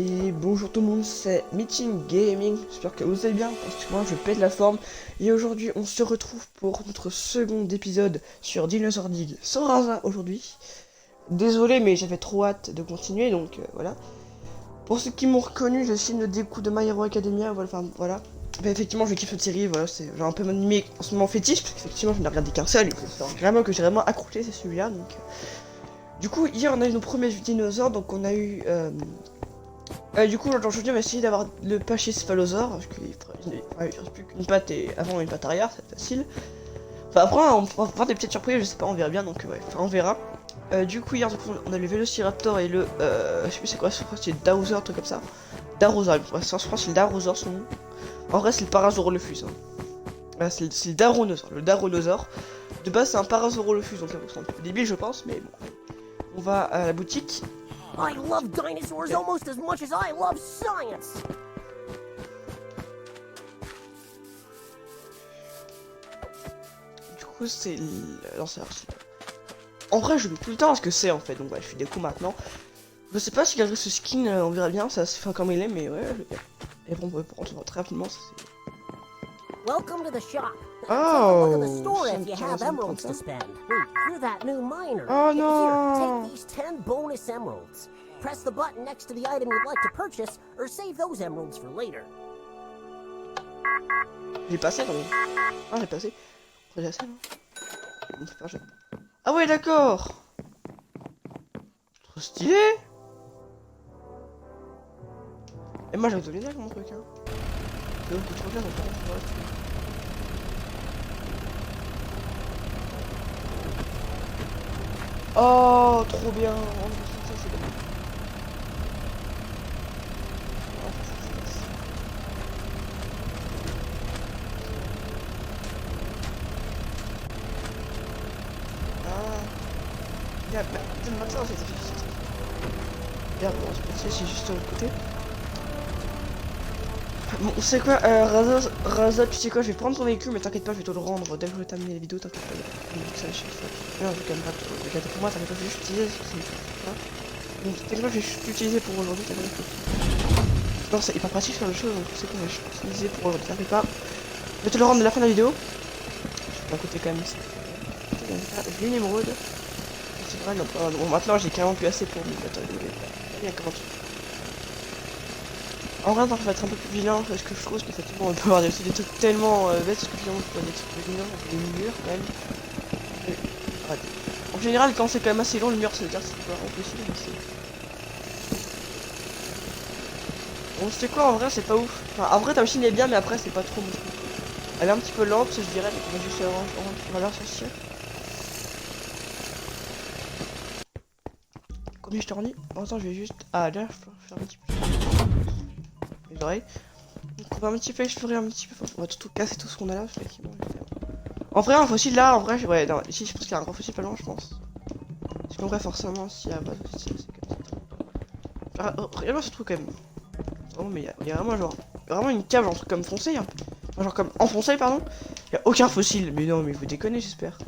Et bonjour tout le monde, c'est Meeting Gaming, j'espère que vous allez bien, parce que moi je pète la forme. Et aujourd'hui on se retrouve pour notre second épisode sur Dinosaur Dig sans Raza aujourd'hui. Désolé mais j'avais trop hâte de continuer, donc voilà. Pour ceux qui m'ont reconnu, je filme le découp de My Hero Academia, voilà, enfin voilà. Mais effectivement je kiffe cette série, voilà, c'est genre un peu mon anime en ce moment fétiche, parce qu'effectivement je n'ai regardé qu'un seul, et c'est vraiment que j'ai vraiment accroché, c'est celui-là, donc... Du coup, hier on a eu nos premiers dinosaures, donc on a eu... du coup, aujourd'hui, on va essayer d'avoir le Pachycephalosaure, parce qu'il reste plus qu'une patte et avant une patte arrière, c'est facile. Enfin, après, on va voir des petites surprises, je sais pas, on verra bien, donc ouais, enfin, on verra. Du coup, hier, on a le Vélociraptor et le. Je sais plus c'est quoi, je crois que c'est Darosaur, un truc comme ça. Darosaur, je crois que c'est le Darosaur son nom. En vrai, c'est le Parasaurolophus. Hein. Voilà, c'est le Daronosaure, le Daronosaure. De base, c'est un Parasaurolophus, donc c'est un peu débile, je pense, mais bon. On va à la boutique. I love dinosaurs almost as much as I love science! Du coup, c'est... Non, c'est... En vrai, je mets tout le temps ce que c'est, en fait. Donc, ouais, je fais des coups maintenant. Je sais pas si garder ce skin, on verra bien. Ça se fait comme il est, mais ouais. Et bon, on peut rentrer très rapidement. Ça, Welcome to the shop. Oh, Take a look at the store if you have emeralds to spend. You're that new miner. Oh Here, non. take these 10 bonus emeralds. Press the button next to the item you'd like to purchase, or save those emeralds for later. J'ai passé, non? Ah, j'ai passé. J'ai assez, non? Bon, c'est pas grave. Ah ouais, d'accord. Trop stylé. Et moi, j'avais donné là mon truc, hein. Donc, trop bien, donc, on va oh, trop bien. Oh, ça, c'est bon. Oh, ça, c'est classe. Ah. Regarde, maintenant, c'est difficile. Regarde, bon, c'est juste de l'autre côté. Bon, c'est quoi, Raza, tu sais quoi, je vais prendre ton véhicule, mais t'inquiète pas, je vais te le rendre dès que je vais terminer la vidéo, t'inquiète pas, ça, je sais pas. Non, je vais quand même pas te le garder pour moi, t'inquiète pas, je vais juste utiliser, donc t'inquiète pas, je vais juste l'utiliser pour aujourd'hui, t'inquiète pas. Non, c'est hyper pratique sur le chose, donc c'est qu'on va utiliser pour aujourd'hui, t'inquiète pas. Je vais te le rendre de la fin de la vidéo. Je vais d'un côté quand même, j'ai une émeraude. C'est vrai, non, bon, maintenant j'ai carrément plus assez pour me mettre bien comment tu... En vrai, ça va être un peu plus vilain parce que je trouve qu'effectivement on peut avoir des trucs tellement bêtes parce que finalement on peut des trucs vilains, des murs quand même. En général, quand c'est quand même assez long, le mur ça veut dire que c'est vraiment possible. Bon, c'est quoi en vrai, c'est pas ouf. Enfin, en vrai, ta machine est bien, mais après, c'est pas trop mon truc. Elle est un petit peu lente, je dirais, mais on va juste orange sortir. Combien je te redis? En temps, je vais juste. Ah, là, je peux faire un petit peu. Les oreilles. Donc on va un petit peu explorer un petit peu. On va tout casser tout ce qu'on a là. En vrai, un fossile là, en vrai, ouais, non, ici je pense qu'il y a un gros fossile pas loin, je pense. Parce qu'en vrai, forcément, s'il y a pas de fossile, c'est comme ça. Regarde-moi ce truc quand même. Oh, mais il y a vraiment genre. Vraiment une cave, genre un truc comme foncé. Hein. Genre comme enfoncé, pardon. Il y a aucun fossile. Mais non, mais vous déconnez, j'espère.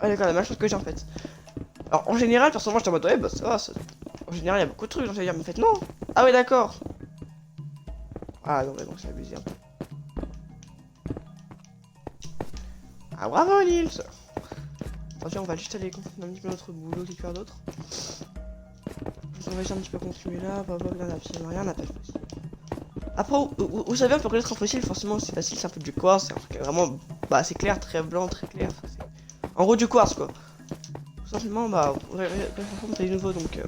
Ah, d'accord, la même chose que j'ai en fait. Alors, en général, personnellement, j'étais en mode ouais, bah ça va. Ça... En général, il y a beaucoup de trucs, j'en sais dire, mais en fait, non. Ah, ouais, d'accord. Ah non, mais bon, c'est abusé un peu. Ah bravo Nils. Attention, on va juste aller continuer un petit peu notre boulot, quelque chose d'autre. On va juste un petit peu continuer là, bah là, on a absolument rien, on n'a pas de fossile. Après, vous savez, on peut reconnaître un fossile, forcément c'est facile, c'est un peu du quartz, c'est un truc vraiment, bah c'est clair, très blanc, très clair. En gros du quartz quoi. Tout simplement, bah, c'est les nouveaux donc...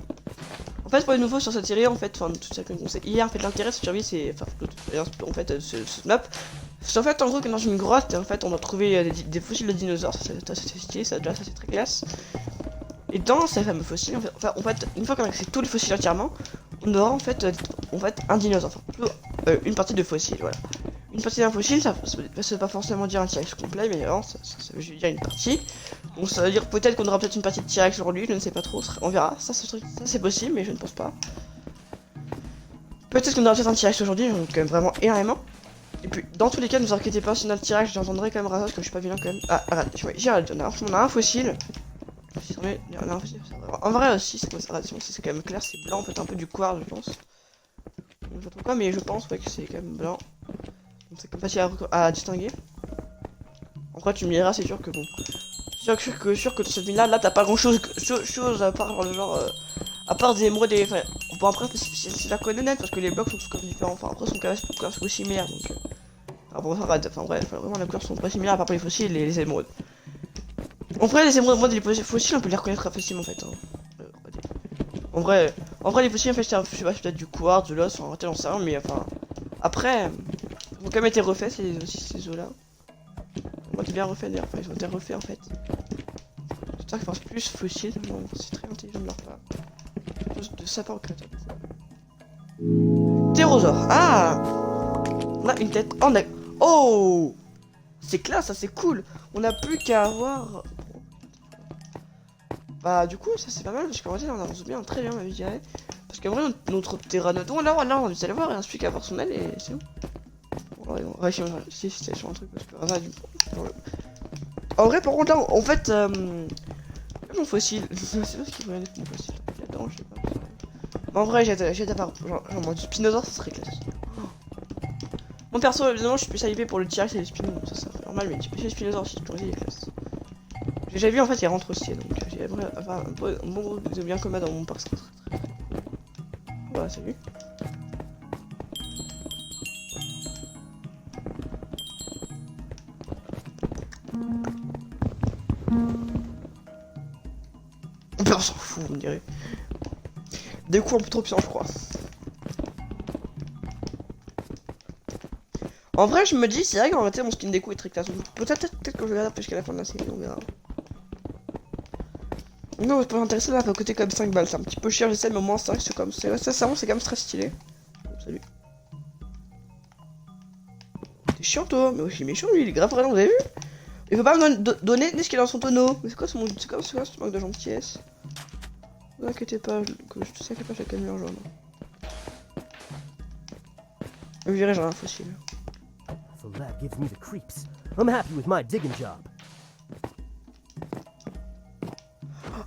En fait, pour les nouveaux sur cette série, en fait, enfin, tout ça qu'on sait hier, en fait, l'intérêt de cette série, c'est, enfin, en fait, ce map, c'est en fait, en gros, que dans une grotte, en fait, on a trouvé des fossiles de dinosaures, ça c'est stylé, ça c'est très classe. Et dans ces fameux fossiles, en fait, une fois qu'on a accès tous les fossiles entièrement, on aura en fait un dinosaure, enfin, une partie de fossile, voilà. Une partie d'un fossile, ça veut pas forcément dire un T-Rex complet, mais non, ça veut juste dire une partie. Donc ça veut dire peut-être qu'on aura peut-être une partie de T-Rex sur lui, je ne sais pas trop, on verra. Ça c'est possible, mais je ne pense pas. Peut-être qu'on aura peut-être un T-Rex aujourd'hui, donc quand même vraiment énormément. Et puis dans tous les cas, ne vous inquiétez pas, si on a le T-Rex, j'entendrai quand même Razos, que je suis pas vilain quand même. Ah, regarde, j'ai on a un fossile. En vrai aussi, c'est quand même clair, c'est blanc, en fait un peu du quartz, je pense. Je sais pas pourquoi, mais je pense ouais, que c'est quand même blanc. Donc c'est comme facile à distinguer. En vrai, tu me diras, c'est sûr que bon. Sûr que dans cette mine là, t'as pas grand chose, chose à part le genre. À part des émeraudes et. Enfin, bon, après, c'est la connaître parce que les blocs sont tous comme différents. Enfin, après, sont quand même similaires donc. Ah bon, ça va, enfin bref, vraiment les couleurs sont pas similaires à part pour les fossiles et les émeraudes. En vrai, les émeraudes, moi, les fossiles, on peut les reconnaître très facilement en fait. Hein. En vrai, les fossiles, en fait, je sais pas, c'est peut-être du quartz, de l'os, en vrai, j'en sais rien, mais enfin. Après, ils ont quand même été refaits ces os-là. Moi, t'es bien refait d'ailleurs, enfin, ils ont été refaits en fait. J'espère qu'ils pensent plus fossiles, c'est très intelligent de leur part. De sapin au créateur. Ptérosaure, ah! On a une tête en a... Oh! C'est classe, ça c'est cool. On n'a plus qu'à avoir... Bah du coup ça c'est pas mal parce qu'en vrai on avance bien, très bien je dirais. Parce qu'en vrai notre pteranodon là on a allé voir, il reste plus qu'à avoir son aile et c'est bon. Ouais, si c'était sur un truc parce que Rana du en vrai par contre là en fait mon fossile, je sais pas ce qu'il faut regarder pour mon fossile. Là-dedans je sais pas. Mais en vrai j'ai d'avoir genre du spinosaure ça serait classe. Mon perso évidemment je suis plus hypé pour le T-Rex et les spinos, ça c'est normal mais les spinosaures aussi je il est classe. J'ai déjà vu en fait il rentre aussi donc j'ai un bon groupe de bien commun dans mon parc. Voilà salut. On s'en fout on dirait. Des coups un peu trop puissants je crois. En vrai je me dis c'est vrai qu'en réalité mon skin des coups est très classe. Peut-être que je vais la jusqu'à la fin de la série on verra. Non, c'est pas intéressant là, à côté comme 5 balles, c'est un petit peu cher, j'essaie, mais au moins 5, c'est comme, c'est quand même très stylé. Salut. T'es chiant toi, mais aussi méchant lui, il est grave vraiment, vous avez vu? Il faut pas me donner ce qu'il y a dans son tonneau. Mais c'est quoi ce manque de gentillesse? Ne vous inquiétez pas, que je te sais pas, j'ai quand même eu un jaune. Je dirais j'ai un fossile. The lab gives me the creeps. I'm happy with my digging job.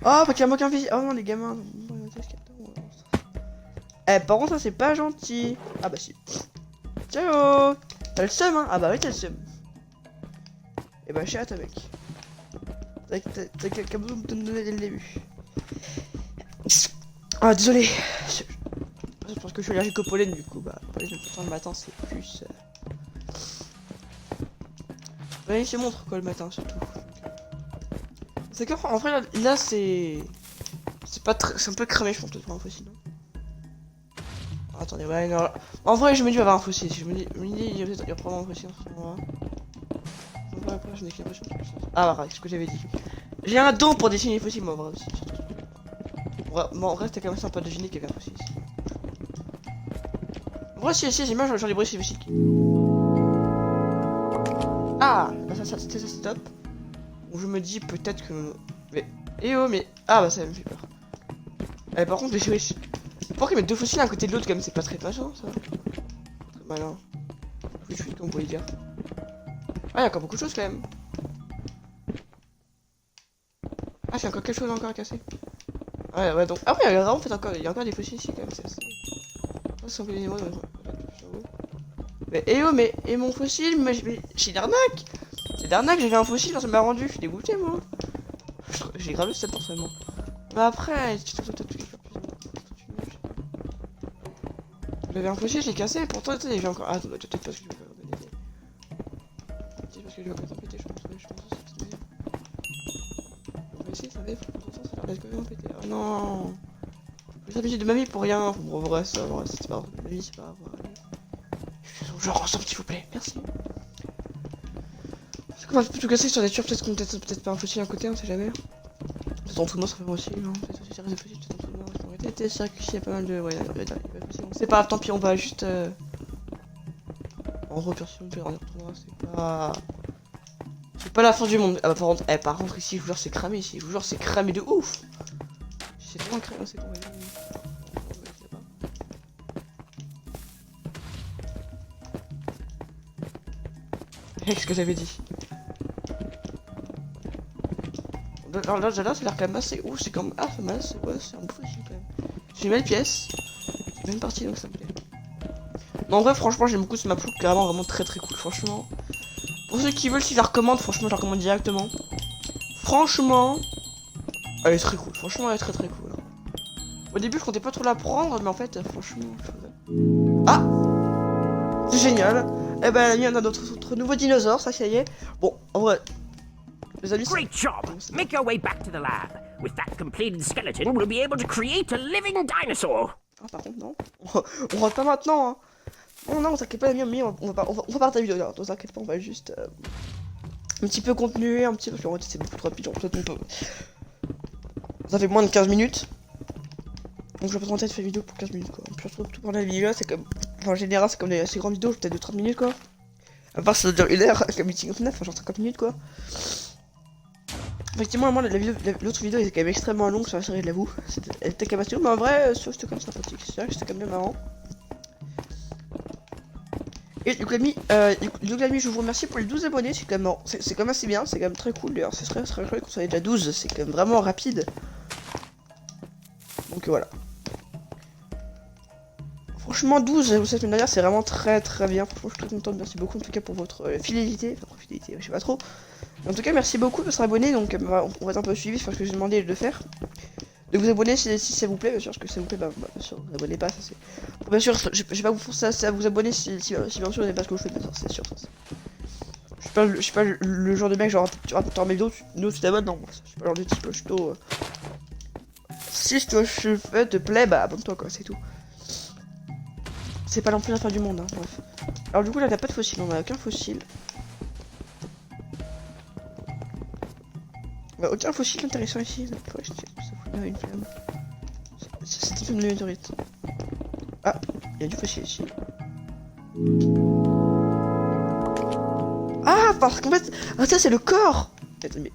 Oh, pas qu'il y a manqué un fusil. Oh non, les gamins. Eh, par contre, ça c'est pas gentil. Ah bah si. Ciao. T'as le seum, hein? Ah bah oui, t'as le seum. Et bah, chat, mec. T'as quelqu'un besoin de te donner dès le début. Ah, désolé. Je pense que je suis allergique au pollen, du coup, bah, pour les 9% le matin, c'est plus. Ouais, il se montre quoi le matin, surtout. C'est qu'en vrai, là c'est. C'est pas très. C'est un peu cramé, je pense, peut-être pour un fossile, non? Attendez, ouais, non. En vrai, je me dis, il va y avoir un fossile. Je me dis, il y a probablement un fossile en ce moment-là. Après, je n'ai qu'une impression. Ah, voilà, c'est ce que j'avais dit. J'ai un don pour dessiner les fossiles, moi, en vrai aussi. Bon, en vrai, c'était quand même sympa de deviner qu'il y avait un fossile ici. En vrai, si, j'aime bien, j'en ai brisé les fossiles. Ah, bah ça c'est top. Où je me dis peut-être que. Mais. Eh oh, mais. Ah, bah ça me fait peur. Eh, par contre, mais pourquoi qu'ils mettent deux fossiles à côté de l'autre, comme c'est pas très patient, ça. Très malin. Je suis comme vous pouvez dire. Ah, il y a encore beaucoup de choses quand même. Ah, j'ai encore quelque chose encore à casser. Ouais, donc. Après, il y a vraiment fait encore. Il y a encore des fossiles ici quand même, c'est assez. Ça, c'est un peu des émois, mais eh oh, mais. Et mon fossile, mais j'ai l'arnaque! C'est l'arnaque, j'ai fait un fossile, ça m'a rendu, je suis dégoûté moi. J'ai grave le 7 seulement. Mais après, j'avais un fossile, je l'ai cassé, pourtant il y avait encore. Ah, attends, peut-être parce que je vais faire des dégâts. Peut-être parce que je vais pas péter, je pense que c'est bien. On va essayer, ça va être. Pourtant, ça a l'air d'être quand même pété. Oh non! J'ai l'habitude de ma vie pour rien. Bon, vrai, ça, vrai, c'est pas grave. Ma vie, c'est pas grave. Je ressemble, s'il vous plaît, merci. On va tout casser sur des tueurs, peut-être qu'on peut-être pas un fossile à côté, on sait jamais. Peut-être en dessous de moi ça fait moi aussi, non? Peut-être aussi des fossiles, peut-être en dessous de moi, on va arrêter. C'est vrai qu'il y a pas mal de. Ouais, c'est pas grave, tant pis, on va juste. En gros, si on peut en retournera, c'est pas. C'est pas la fin du monde. Ah bah par contre ici, je vous jure, c'est cramé ici. Je vous jure, c'est cramé de ouf! C'est tellement cramé, c'est bon, Qu'est-ce que j'avais dit? Alors là, ça a l'air quand même assez. Ouh, c'est comme. Ah, c'est mal, ouais, c'est un beau fossile quand même. J'ai une belle pièce. C'est même partie donc ça me plaît. Mais en vrai, franchement, j'aime beaucoup ce map look, carrément, vraiment très très cool, franchement. Pour ceux qui veulent, si je la recommande, franchement, je la recommande directement. Franchement, elle est très cool, franchement, elle est très très cool. Hein. Au début, je comptais pas trop la prendre, mais en fait, franchement. Ah! C'est génial! Eh ben, il y en a d'autres nouveaux dinosaures, ça y est. Bon, en vrai. Les amis, Great job! Make your way back to the lab. With that completed skeleton, we'll be able to create a living dinosaur. Ah, par contre, non. On rentre pas maintenant, hein. Non, non, t'inquiète pas, les amis, on va pas ta vidéo, là. T'inquiète pas, on va juste. Un petit peu continuer, un petit peu. Parce qu'en fait, c'est beaucoup trop rapide, on peut. Ça fait moins de 15 minutes. Donc, je vais pas tenter de faire une vidéo pour 15 minutes, quoi. Puis, surtout, tout pendant la vidéo là, c'est comme. Enfin, en général, c'est comme les assez grandes vidéos, peut-être de 30 minutes, quoi. À part, ça doit durer 1 heure, comme Meeting of 9, enfin, genre 50 minutes, quoi. Effectivement, moi, l'autre vidéo était quand même extrêmement longue sur la série de la boue. Elle était quand même assez longue, mais en vrai, c'était quand même sympathique. C'est vrai que c'était quand même marrant. Et du coup, l'ami, je vous remercie pour les 12 abonnés. C'est quand même assez bien, c'est quand même très cool. D'ailleurs, ce serait chouette qu'on soit déjà 12, c'est quand même vraiment rapide. Donc voilà. Franchement, 12 cette semaine dernière, c'est vraiment très très bien. Franchement, je suis très contente. Merci beaucoup en tout cas pour votre fidélité. Enfin, fidélité, je sais pas trop. En tout cas, merci beaucoup de s'être abonné. Donc, on va être un peu suivi parce que j'ai demandé de le faire. De vous abonner si ça vous plaît, bien sûr, parce que ça vous plaît, bah bien sûr, vous abonnez pas, ça c'est. Bien sûr, je vais pas vous forcer à vous abonner si bien sûr vous n'aimez pas ce que je fais, bien sûr, c'est sûr. Ça, je suis pas le genre de mec, genre, tu rates mes vidéos, tu t'abonnes, non, je suis pas le genre de type, je suis plutôt. Si ce que je fais te plaît, bah abonne-toi, quoi, c'est tout. C'est pas non plus la fin du monde, hein, bref. Alors, du coup, là, t'as pas de fossile, on a aucun fossile. Aucun fossile intéressant ici, ça fout une flamme. C'était une météorite. Ah, il y a du fossile ici. Ah, parce qu'en fait. Ah, ça, c'est le corps! Mais.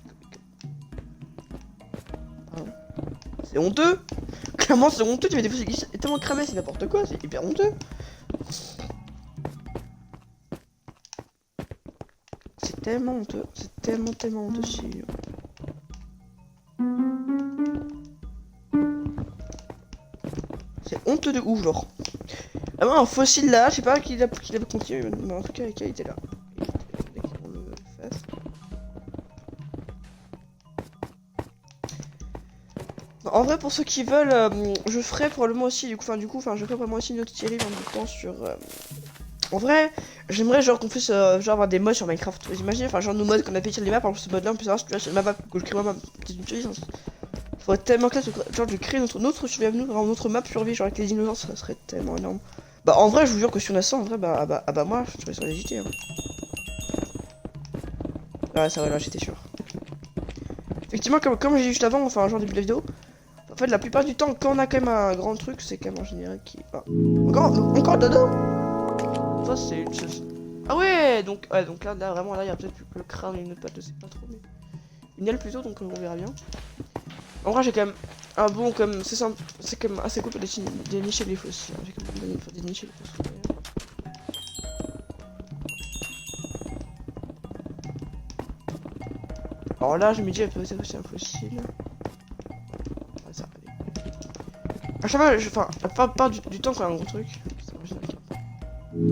C'est honteux! Clairement, c'est honteux, tu mets des fossiles qui sont tellement cramés, c'est n'importe quoi, c'est hyper honteux! C'est tellement honteux, c'est tellement honteux, si. C'est honteux de ouf, genre. Ah ouais, un fossile là, je sais pas qui l'a continué, mais en tout cas, il était là. On le fasse. En vrai, pour ceux qui veulent, je ferai probablement aussi, je ferai probablement aussi une autre série en même temps sur. En vrai, j'aimerais genre qu'on puisse genre avoir des mods sur Minecraft. Vous imaginez, enfin genre nos mods qu'on a payé sur les maps, par exemple ce mode là on peut savoir si tu vois sur ma map que je crée moi petite puissance. Faudrait tellement classe, genre de créer notre survie, notre map survie, genre avec les dinosaures, ça serait tellement énorme. Bah en vrai, je vous jure que si on a ça, en vrai, bah moi, je serais sur les JT. Hein. Ouais, ça va, là, j'étais sûr. Effectivement, comme j'ai dit juste avant, enfin, genre début de la vidéo, en fait, la plupart du temps, quand on a quand même un grand truc, c'est quand même en général qui. Ah. Encore dodo. Ça, c'est une chose. Ah ouais, donc là, vraiment, là, il y a peut-être plus que le crâne et une autre patte, je sais pas trop, mais. Une aile plutôt, donc on verra bien. En vrai, j'ai quand même un bon, comme c'est simple, c'est quand même assez cool pour dénicher les fossiles. J'ai quand même gagné pour dénicher les fossiles. Alors là, je me dis, elle peut être aussi un fossile. Ah, ça va aller. À chaque fois, enfin, la plupart du temps, quand il y a un gros truc.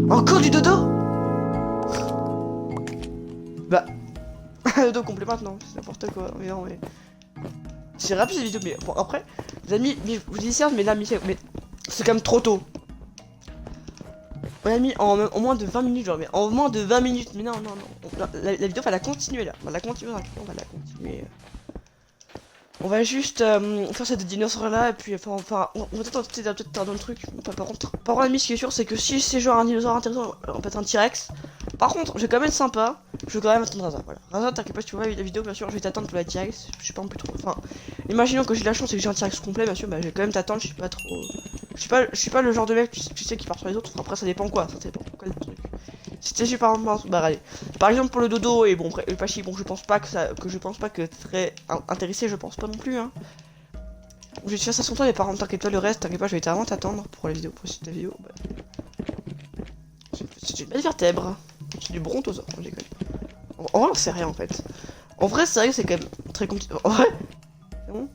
Encore du dodo. Bah, dodo complet maintenant, c'est n'importe quoi. Mais non, mais. C'est rapide cette vidéo, mais bon après, les amis, mais vous dites certes, mais là, mais c'est quand même trop tôt. On a mis en moins de 20 minutes, genre, mais en moins de 20 minutes, mais non, la vidéo va la continuer là, on va la continuer, On va juste faire cette dinosaure là, et puis enfin, on va peut-être tenter un truc. Par contre, l'ami, ce qui est sûr, c'est que si c'est genre un dinosaure intéressant, on peut être un T-Rex. Par contre, je vais quand même être sympa, je vais quand même attendre Raza, voilà. Raza, t'inquiète pas, si tu vois la vidéo, bien sûr, je vais t'attendre pour la T-Rex, je suis pas un peu trop. Enfin, imaginons que j'ai la chance et que j'ai un T-Rex complet, bien sûr, bah je vais quand même t'attendre, je suis pas trop. Je suis pas le genre de mec, tu sais, qui part sur les autres, après ça dépend quoi, ça dépend quoi le truc. Si t'es super bah allez. Par exemple pour le dodo et bon le Pachi, bon je pense pas que tu serais intéressé, je pense pas non plus hein. Je vais te faire ça son temps, mais par contre t'inquiète pas le reste, t'inquiète pas, je vais vraiment t'attendre pour la vidéo, pour cette vidéo. Bah. C'est une belle vertèbre. C'est du brontosaure, je déconne. En vrai on sait rien en fait. En vrai, c'est vrai que c'est quand même très compliqué. En vrai, c'est bon.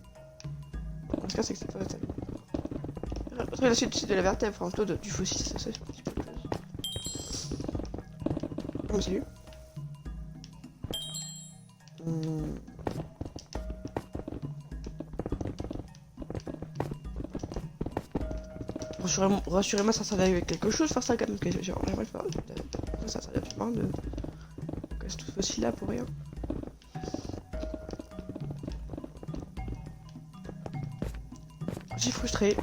En tout cas, c'est que c'est pas la taille. Après, la suite de la vertèbre, enfin, toi, du fossile, ça fait un petit peu de place. Oh, mais salut. Hmm. Rassurez-moi, ça servait avec quelque chose, faire ça quand même, parce que j'ai vraiment pas. Ça servait absolument de. Casser tout ce fossile là pour rien. Je suis frustré.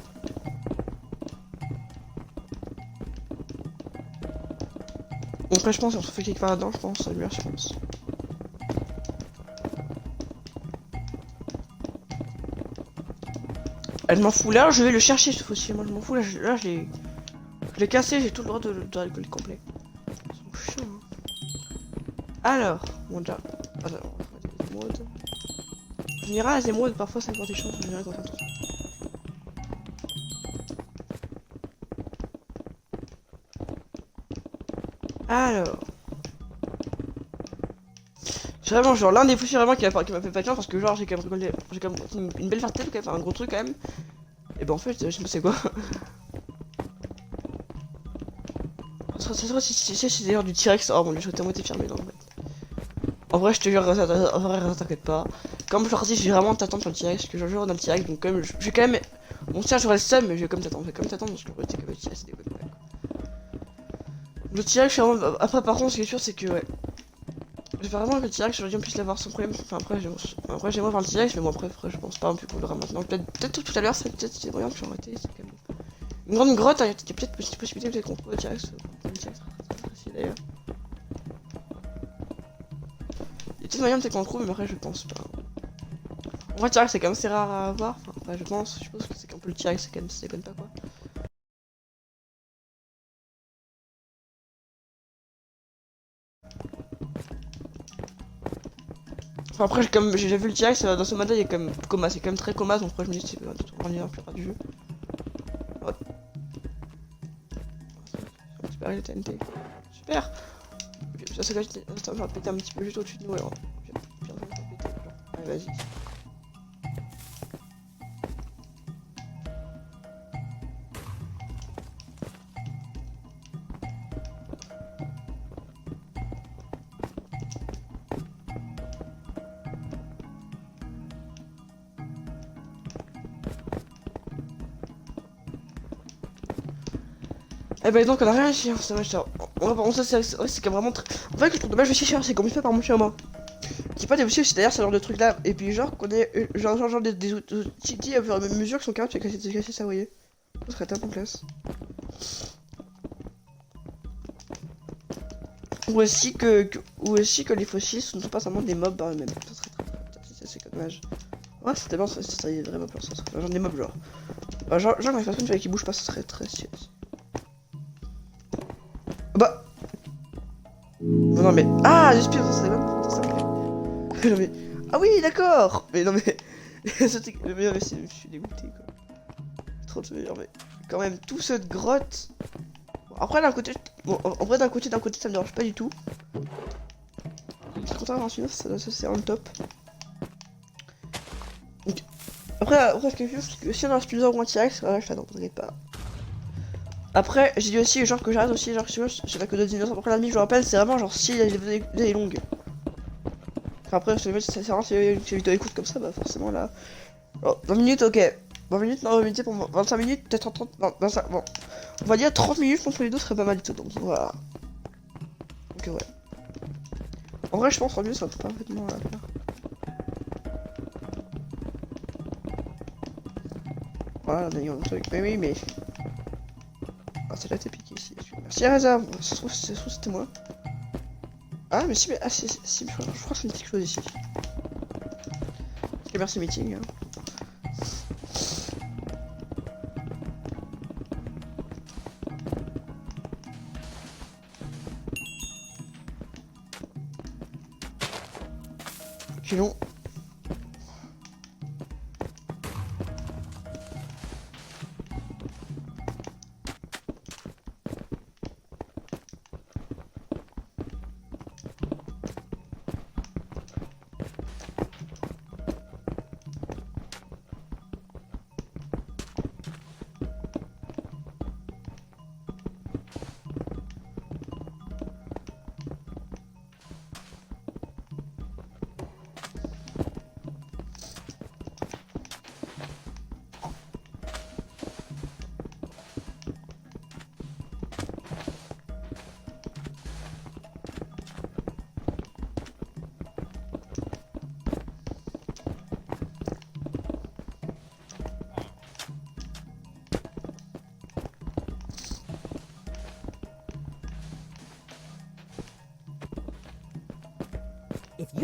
Donc, après, je pense, si on se fait quelque part là-dedans, je pense, ça lui je pense. Elle m'en fout là, je vais le chercher ce fossile. Moi, je m'en fous là, je l'ai cassé, j'ai tout le droit de le coller complet. C'est chiant, hein. Alors, bon, déjà. Attends, on va faire des émeraudes. Je dirais les émeraudes, parfois ça me porte des chances, je dirais qu'on fait attention. Alors. C'est vraiment genre l'un des fossiles vraiment qui m'a fait pas de chance parce que genre j'ai quand même récolté, j'ai quand même une belle vertèbre quand même, un gros truc quand même. Et ben en fait, je sais pas c'est quoi. C'est d'ailleurs du T-Rex. Oh mon dieu, je suis à moitié fermé dans le fait. En vrai, je te jure, en vrai, t'inquiète pas. Comme je leur dis, je vais vraiment t'attendre sur le T-Rex, parce que je joue dans le T-Rex, donc comme je vais quand même. Bon, tiens, j'aurais le seum, mais je vais comme t'attendre, parce que c'est comme le T-Rex, c'est des bonnes blagues. Le T-Rex, je suis vraiment. Après, par contre, ce qui est sûr, c'est que ouais. J'espère vraiment que le T-Rex, aujourd'hui, on puisse l'avoir sans problème. Enfin, après, j'aimerais voir le T-Rex, mais bon, après, je pense pas non plus qu'on l'aura maintenant. Peut-être tout à l'heure, c'est peut-être c'est moyen que j'en arrêté, c'est quand même. Une grande grotte, il y a peut-être possibilité peut-être qu'on trouve le T-Rex. Le T-Rex, d'ailleurs. Il y a peut-être moyen peut-être qu'on le trouve, mais après, je pense pas. En vrai, T-Rex, c'est quand même assez rare à avoir. Enfin, après, je pense que c'est qu'un peu le T-Rex, c'est quand même, ça déconne pas quoi. Enfin, après, j'ai déjà vu le T-Rex dans ce mode-là, il est quand même coma, c'est quand même très coma, donc après, je me dis, c'est on est dans la plupart du jeu. Ouais. Super, il est TNT. Super! Ça va péter un petit peu juste au-dessus de nous alors. Allez, vas-y. Eh ben donc on a rien à chier, ça va, ça c'est quand même vraiment très. En fait, je trouve dommage aussi cher, c'est comme il fait par mon chez moi. Qui pas des outils aussi d'ailleurs, ce genre de truc là. Et puis genre qu'on ait genre des outils à fur et à mesure qui sont capables de casser ça, vous voyez. Ça serait top en place. Ou aussi que les fossiles ne sont pas seulement des mobs par eux-mêmes. Ça serait très c'est dommage. Ouais, c'est tellement ça serait vraiment peur, ça serait genre des mobs genre. Genre dans les façons qui bougent pas, ça serait très stylé. Bah non mais. Ah j'espère ça serait même ça non mais. Ah oui d'accord. Mais non mais. mais je suis dégoûté quoi. Trop de meilleur mais. Quand même toute cette grotte. Bon, après d'un côté. Bon en vrai d'un côté ça me dérange pas du tout. Quand on sinon ça c'est vraiment top. Donc, après ce que je veux c'est que si on en reste plusieurs ou un T-Rex, je t'attends, t'inquiète pas. Après, j'ai dit aussi, genre que j'arrête aussi, genre que si je fais que 2 dinosaures. Après la nuit, je vous rappelle, c'est vraiment genre si les vidéos est longue. Enfin, après, c'est vraiment si les vidéos écoute comme ça, bah forcément là. Oh, 20 minutes, ok. 20 minutes, non, 20 minutes pour 25 minutes, peut-être 30, non, 25, bon. On va dire 30 minutes contre les deux serait pas mal du tout, donc voilà. Ok, ouais. En vrai, je pense en mieux, ça va parfaitement à faire. Voilà, on a eu un truc. Mais oui, mais. Ah, c'est là, t'es piqué ici. Merci à hasard, ça se trouve c'était moi. Ah, mais si, mais. Ah, si, je crois que c'est une petite chose ici. Ok, merci, meeting. Hein. Sinon.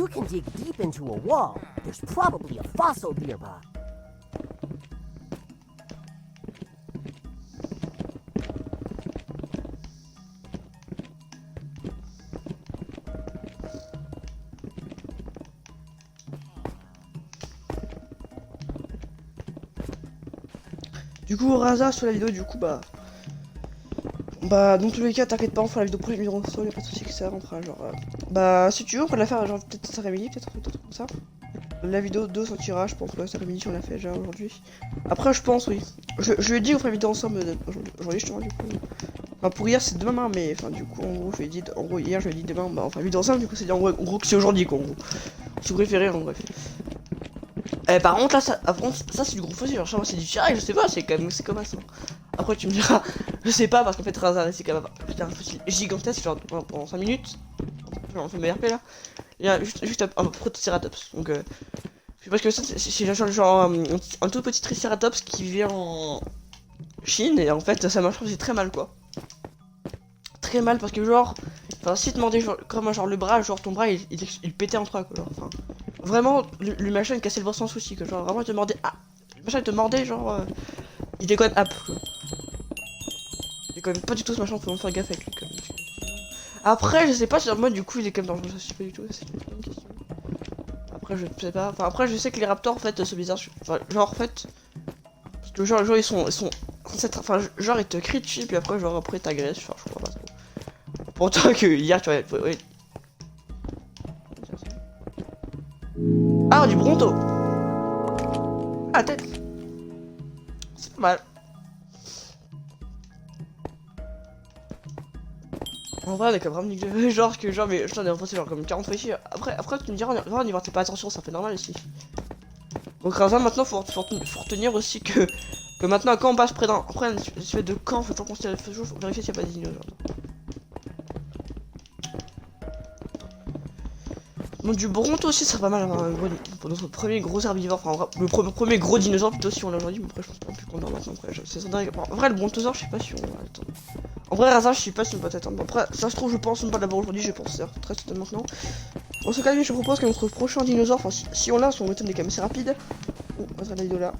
you can dig deep into a wall, there's probably a fossil nearby. Du coup, Raza sur la vidéo, du coup, bah, dans tous les cas, t'inquiète pas, on fera la vidéo pour les numéros sol, y'a pas de soucis que ça, on fera genre. Bah, si tu veux, on peut la faire genre peut-être cet après-midi, peut-être comme ça. La vidéo 2 sortira, je pense, que cet après-midi, on l'a fait déjà aujourd'hui. Après, je pense, oui. Je lui ai dit qu'on ferait la vidéo ensemble aujourd'hui, justement, du coup. Enfin, pour hier, c'est demain, mais enfin, du coup, en gros, je lui ai dit, hier, je lui ai dit demain, bah, on fera la vidéo ensemble, du coup, c'est en gros que c'est aujourd'hui, quoi, en gros. Si vous préférez, en bref. Par contre là ça c'est du gros fossile, genre c'est du tirail, je sais pas, c'est comme ça. Après tu me diras, je sais pas parce qu'en fait Razar c'est quand même un fossile gigantesque, genre pendant 5 minutes. On fait ma RP là. Il y a juste un protoceratops. Donc parce que ça c'est genre un tout petit triceratops qui vit en Chine et en fait ça marche c'est très mal quoi. Très mal parce que genre, enfin si te mordais comme genre le bras, genre ton bras il pétait en trois quoi, genre, enfin. Vraiment, le machin il cassait le bras sans souci, que genre vraiment il te mordait. Ah, le machin il te mordait, genre. Il déconne up quoi. Il déconne pas du tout ce machin, faut faire gaffe avec lui quand même. Après, je sais pas si en mode du coup il est comme dangereux, je sais pas du tout, c'est une question. Après, je sais pas. Enfin, après, je sais que les raptors en fait sont bizarres. Enfin, genre en fait. Parce que genre ils sont. Enfin, genre ils te crient dessus, puis après, genre après t'agressent, enfin, je crois pas trop. Pourtant que hier tu vois. Ouais. Ah, du bronto. Ah, tête. C'est pas mal. En vrai, on est comme vraiment nique genre que genre, mais je t'en ai enfoncé genre comme 40 fois ici. Après, tu me diras, on y va, t'es pas attention, ça fait normal ici. Donc, Raza, maintenant, faut retenir aussi que maintenant, quand on passe près d'un. Après, une espèce de camp, faut toujours considérer, faut toujours vérifier s'il n'y a pas des dinosaures. Donc du bronto aussi, ça serait pas mal pour notre premier gros herbivore, enfin le premier gros dinosaure plutôt si on l'a aujourd'hui, mais après je pense pas plus qu'on a maintenant, après en vrai le brontosaure je sais pas si on va attendre. En vrai Raza je sais pas si on peut attendre, bon, après ça se trouve je pense on va l'avoir aujourd'hui, je pense, c'est très certainement maintenant. Dans ce cas je propose que notre prochain dinosaure, enfin si on l'a, son méthode est quand même assez rapide. Oh, on va faire la vidéo là.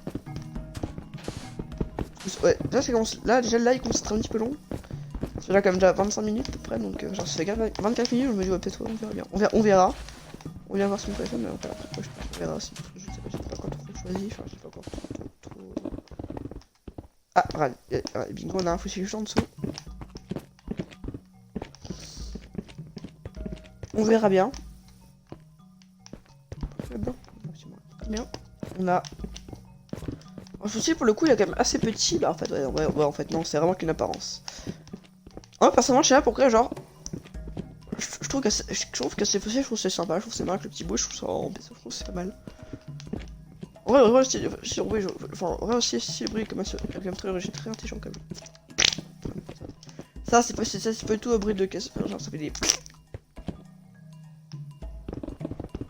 Ouais, là déjà là il commence à être un petit peu long. C'est là quand même déjà 25 minutes à peu près, donc genre ça fait 24 minutes, je me dis ouais peut-être ouais, on verra bien. On verra. On vient voir ce qu'on peut faire, mais après je pense qu'on verra aussi. Je sais pas, j'ai pas encore trop choisi, enfin j'ai pas encore trop. Ah, regarde, bingo, on a un fossile juste en dessous. On verra bien. Là-dedans, très bien. On a un fossile pour le coup, il est quand même assez petit là en fait. Ouais, en fait, non, c'est vraiment qu'une apparence. Moi personnellement, je sais pas pourquoi, genre. Je trouve que ces fossiles, je trouve c'est sympa, je trouve c'est marrant le petit bout, je trouve c'est pas mal. Ouais, aussi, si le bruit comme quelqu'un très intelligent quand même. Ça, c'est pas du tout un bruit de caisse, genre ça fait des.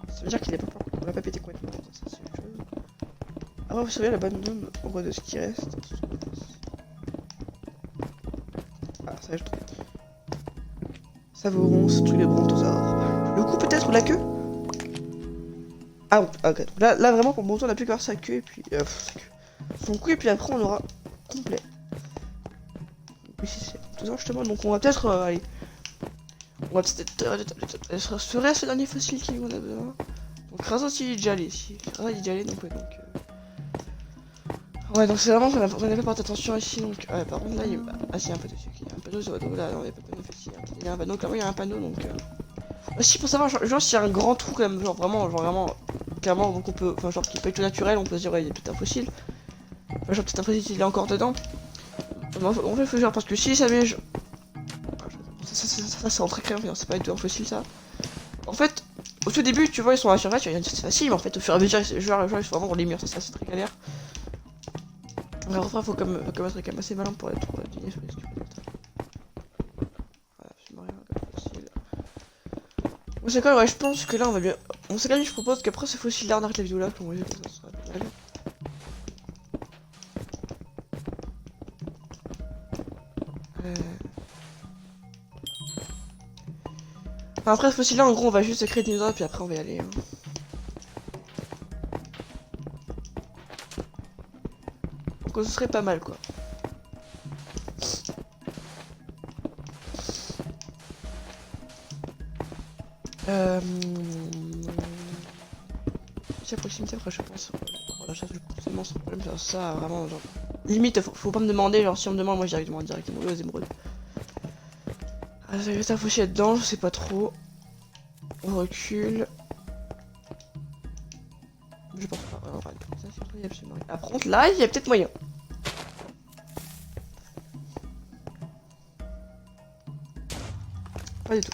Ça veut dire qu'il est pas. On l'a pas pété complètement, ça c'est une chose. Ah ouais, vous savez, la bonne dôme, en gros de ce qui reste. Ah, ça je trouve. Ça vaut 11, tous les brontosaures. Le cou peut-être ou la queue? Ah bon, ok. Là vraiment pour le bronto on a plus qu'à sa queue et puis son cou et puis après on aura complet. Oui c'est tout ça justement, donc on va peut-être allez. On va peut-être ce reste le dernier fossile qui qu'on a besoin. Donc Raza aussi il est déjà allé ici. Raza il est déjà allé donc ouais ouais donc c'est vraiment qu'on a pas porté attention ici donc ouais par contre là il y a ah si un panneau il y a un panneau donc là non il y a pas de panneau ici il y a un panneau clairement il y a un panneau donc aussi pour savoir genre s'il y a un grand trou quand même genre vraiment clairement donc on peut enfin genre qui peut être naturel on peut se dire ouais il y a peut-être un fossile enfin, genre peut-être un fossile il est encore dedans on fait genre parce que si ça met ça c'est très clair c'est pas du tout un fossile ça en fait au tout début tu vois ils sont à la surface c'est facile mais en fait au fur et à mesure genre ils sont vraiment dans les murs ça c'est très galère. Alors après faut comme être quand même assez malin pour être digné sur les voilà, absolument rien comme fossile. Bon c'est quoi ouais je pense que là on va bien. On s'est quand même je propose qu'après ce fossile là on arrête la vidéo là pour moi ça sera pas mal. Enfin, après ce fossile là, en gros, on va juste créer des dinosaures, puis après on va y aller. Hein. Donc ce serait pas mal, quoi. C'est à proximité, après je pense. La chasse, forcément, sans problème, ça, vraiment, genre. Limite, faut pas me demander, genre, si on me demande, moi directement aux émeraudes. Ah, ça va être un fauché dedans, je sais pas trop. On recule. Je pense pas. Alors, ça, il y a absolument rien. Par contre, là, il y a peut-être moyen. Pas du tout.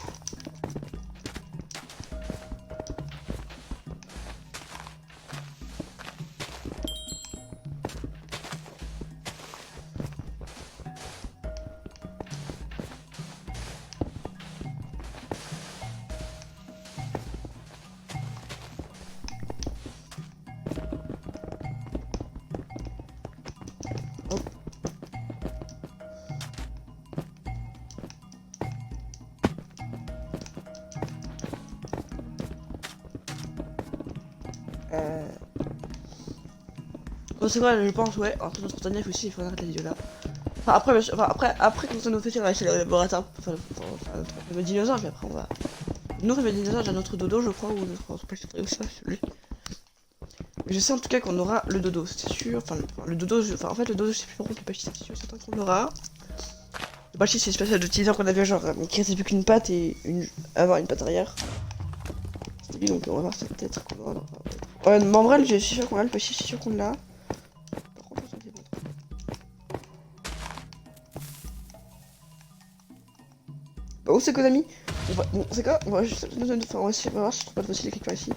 Bon, c'est vrai, je pense, ouais, un truc spontané aussi, il faut arrêter la vidéo là. Enfin, après, quand ça nous fait, on va essayer le laboratoire, enfin, le dinosaure, puis après on va. Nous, on va le dinosaure, j'ai notre dodo, je crois, ou notre petit truc, ça, celui. Mais je sais en tout cas qu'on aura le dodo, c'est sûr. Enfin, le dodo, en fait, le dodo, je sais plus pourquoi, le pâchis, c'est sûr, c'est certain qu'on l'aura. Le pâchis, c'est une espèce de teaser qu'on avait, genre, qui restait plus qu'une patte et avoir une patte arrière. C'était lui, donc on va voir ça peut-être qu'on aura. Ouais, mais en vrai, je suis sûr qu'on a le pâchis, je suis sûr qu'on l'a. Bah, où c'est Konami? Bon, c'est quoi? On va juste. Enfin, on va voir si je trouve pas de fossile quelque part ici.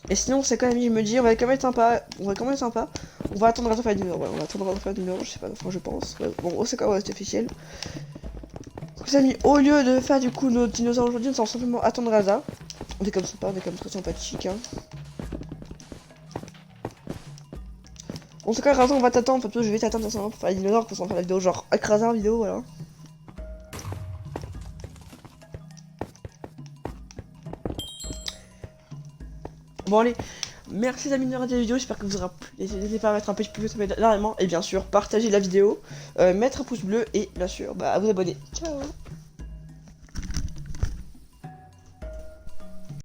Et sinon, c'est Konami, je me dis, on va quand même être sympa. On va quand même être sympa. On va attendre à la fin du numéro. Ouais, on va attendre à la fin du numéro, je sais pas, enfin, je pense. Ouais, bon, c'est quoi? Ouais, c'est officiel. Donc, les amis, au lieu de faire du coup nos dinosaures aujourd'hui, on va simplement attendre Raza. On est comme sympa, on est comme très sympathique, hein. Bon, c'est quoi, Raza, on va t'attendre. Enfin, plutôt, je vais t'attendre pour faire les dinosaures pour s'en faire la vidéo, genre, avec Raza en vidéo, voilà. Bon allez, merci d'amis de regarder la vidéo, j'espère que vous aura plu. N'hésitez pas à mettre un petit pouce bleu, et bien sûr partager la vidéo, mettre un pouce bleu et bien sûr à vous abonner. Ciao.